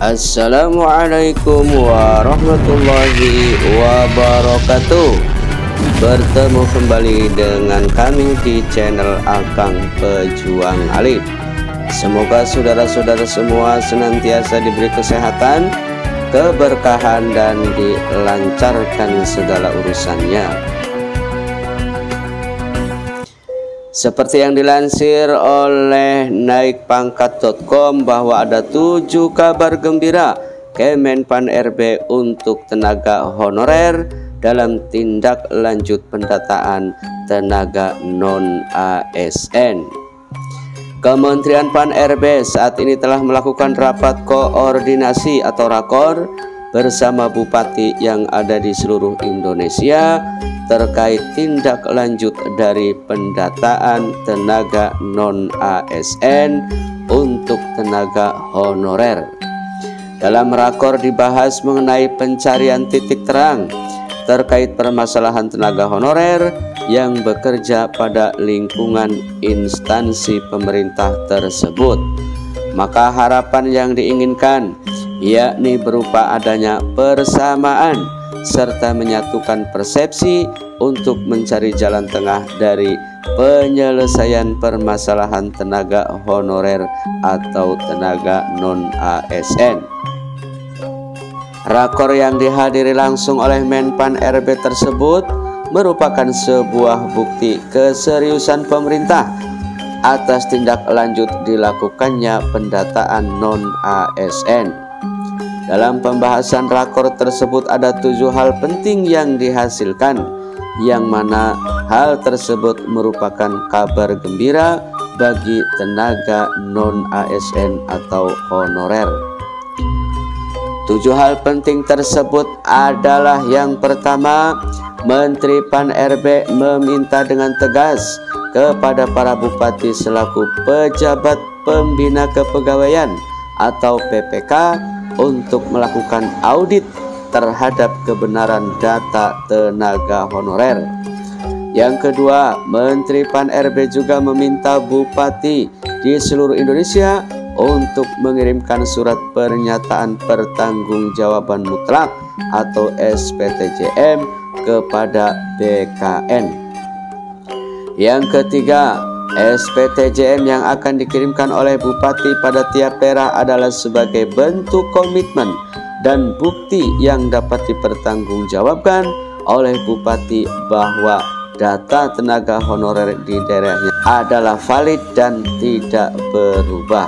Assalamualaikum warahmatullahi wabarakatuh. Bertemu kembali dengan kami di channel Akang Pejuang Alif. Semoga saudara-saudara semua senantiasa diberi kesehatan, keberkahan, dan dilancarkan segala urusannya. Seperti yang dilansir oleh naikpangkat.com bahwa ada 7 kabar gembira Kemenpan RB untuk tenaga honorer dalam tindak lanjut pendataan tenaga non-ASN. Kementerian Pan RB saat ini telah melakukan rapat koordinasi atau rakor bersama bupati yang ada di seluruh Indonesia terkait tindak lanjut dari pendataan tenaga non-ASN untuk tenaga honorer. Dalam rakor dibahas mengenai pencarian titik terang terkait permasalahan tenaga honorer yang bekerja pada lingkungan instansi pemerintah tersebut. Maka harapan yang diinginkan yakni berupa adanya persamaan serta menyatukan persepsi untuk mencari jalan tengah dari penyelesaian permasalahan tenaga honorer atau tenaga non-ASN. Rakor yang dihadiri langsung oleh Menpan RB tersebut merupakan sebuah bukti keseriusan pemerintah atas tindak lanjut dilakukannya pendataan non-ASN. Dalam pembahasan rakor tersebut ada 7 hal penting yang dihasilkan, yang mana hal tersebut merupakan kabar gembira bagi tenaga non-ASN atau honorer. 7 hal penting tersebut adalah: yang pertama, Menteri Pan RB meminta dengan tegas kepada para bupati selaku pejabat pembina kepegawaian atau PPK untuk melakukan audit terhadap kebenaran data tenaga honorer. Yang kedua, Menteri Pan RB juga meminta bupati di seluruh Indonesia untuk mengirimkan surat pernyataan pertanggungjawaban mutlak atau SPTJM kepada BKN. Yang ketiga, SPTJM yang akan dikirimkan oleh bupati pada tiap daerah adalah sebagai bentuk komitmen dan bukti yang dapat dipertanggungjawabkan oleh bupati bahwa data tenaga honorer di daerahnya adalah valid dan tidak berubah.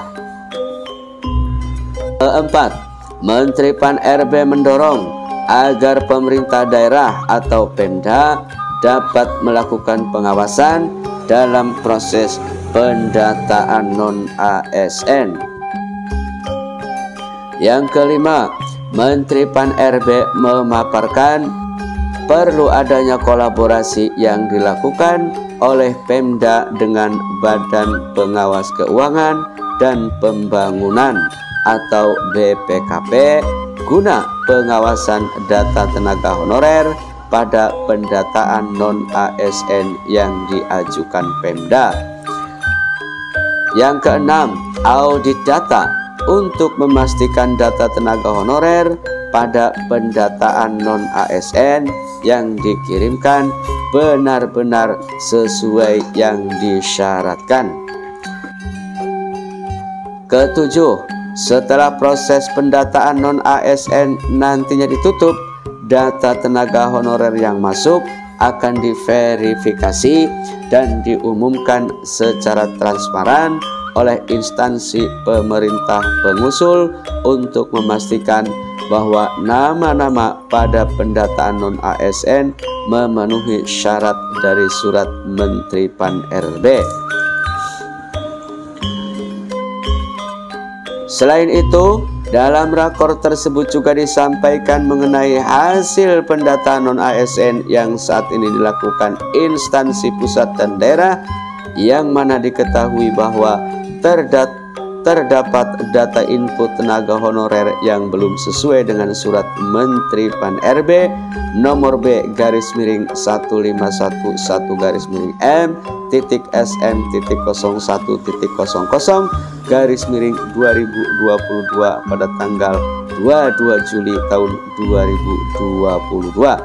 Keempat, Menteri Pan RB mendorong agar pemerintah daerah atau Pemda dapat melakukan pengawasan dalam proses pendataan non-ASN. Yang kelima, Menteri Pan RB memaparkan perlu adanya kolaborasi yang dilakukan oleh Pemda dengan Badan Pengawas Keuangan dan Pembangunan atau BPKP guna pengawasan data tenaga honorer pada pendataan non-ASN yang diajukan Pemda. Yang keenam, audit data untuk memastikan data tenaga honorer pada pendataan non-ASN yang dikirimkan benar-benar sesuai yang disyaratkan. Ketujuh, setelah proses pendataan non-ASN nantinya ditutup, data tenaga honorer yang masuk akan diverifikasi dan diumumkan secara transparan oleh instansi pemerintah pengusul untuk memastikan bahwa nama-nama pada pendataan non-ASN memenuhi syarat dari surat Menteri Pan RB. Selain itu, dalam rakor tersebut juga disampaikan mengenai hasil pendataan non-ASN yang saat ini dilakukan instansi pusat dan daerah, yang mana diketahui bahwa terdapat data input tenaga honorer yang belum sesuai dengan surat Menteri Pan-RB nomor B-SM.M.01.00/2022 pada tanggal 22 Juli tahun 2022.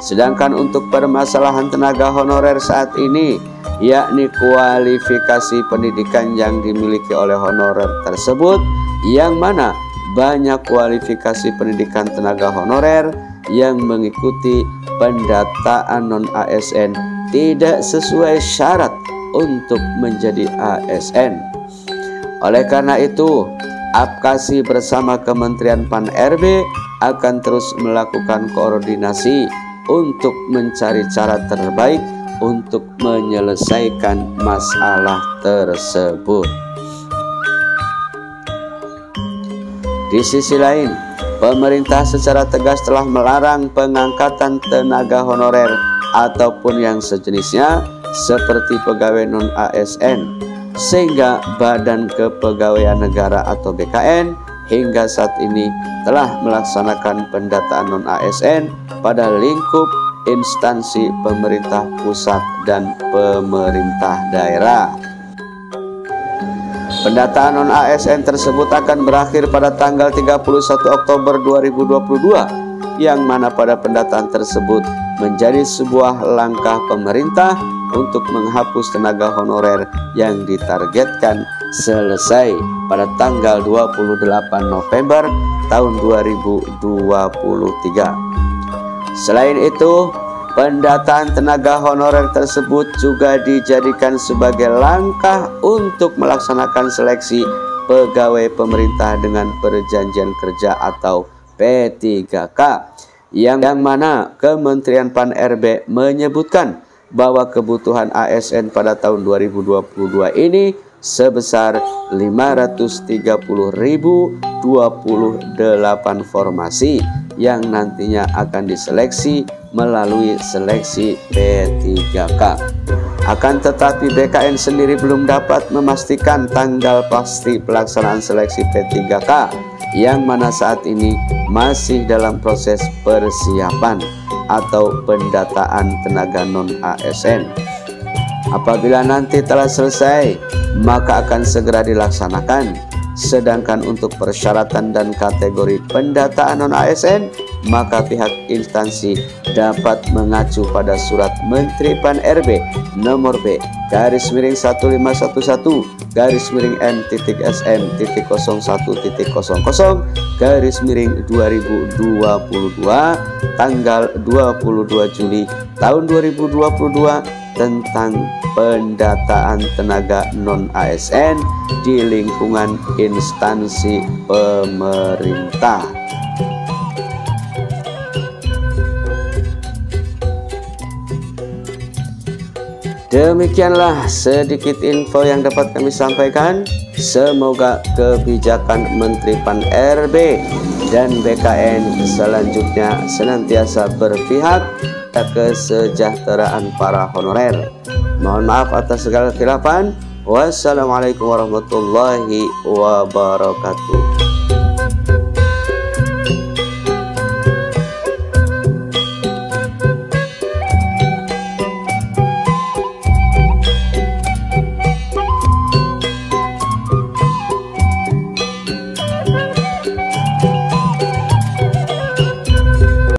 Sedangkan untuk permasalahan tenaga honorer saat ini, yakni kualifikasi pendidikan yang dimiliki oleh honorer tersebut, yang mana banyak kualifikasi pendidikan tenaga honorer yang mengikuti pendataan non-ASN tidak sesuai syarat untuk menjadi ASN. Oleh karena itu, Apkasi bersama Kementerian Pan-RB akan terus melakukan koordinasi untuk mencari cara terbaik untuk menyelesaikan masalah tersebut. Di sisi lain, pemerintah secara tegas telah melarang pengangkatan tenaga honorer ataupun yang sejenisnya seperti pegawai non-ASN, sehingga Badan Kepegawaian Negara atau BKN hingga saat ini telah melaksanakan pendataan non-ASN pada lingkup instansi pemerintah pusat dan pemerintah daerah. Pendataan non-ASN tersebut akan berakhir pada tanggal 31 Oktober 2022, yang mana pada pendataan tersebut menjadi sebuah langkah pemerintah untuk menghapus tenaga honorer yang ditargetkan selesai pada tanggal 28 November tahun 2023. Selain itu, pendataan tenaga honorer tersebut juga dijadikan sebagai langkah untuk melaksanakan seleksi pegawai pemerintah dengan perjanjian kerja atau P3K, yang mana Kementerian Pan-RB menyebutkan bahwa kebutuhan ASN pada tahun 2022 ini sebesar 530.028 formasi yang nantinya akan diseleksi melalui seleksi P3K. Akan tetapi BKN sendiri belum dapat memastikan tanggal pasti pelaksanaan seleksi P3K, yang mana saat ini masih dalam proses persiapan atau pendataan tenaga non-ASN. Apabila nanti telah selesai, maka akan segera dilaksanakan. Sedangkan untuk persyaratan dan kategori pendataan non-ASN, maka pihak instansi dapat mengacu pada surat Menteri Pan-RB nomor B/M-TSN.01.00/2022 tanggal 22 Juli tahun 2022 tentang pendataan tenaga non-ASN di lingkungan instansi pemerintah. Demikianlah sedikit info yang dapat kami sampaikan. Semoga kebijakan Menteri Pan-RB dan BKN selanjutnya senantiasa berpihak kesejahteraan para honorer. Mohon maaf atas segala khilafan. Wassalamualaikum warahmatullahi wabarakatuh.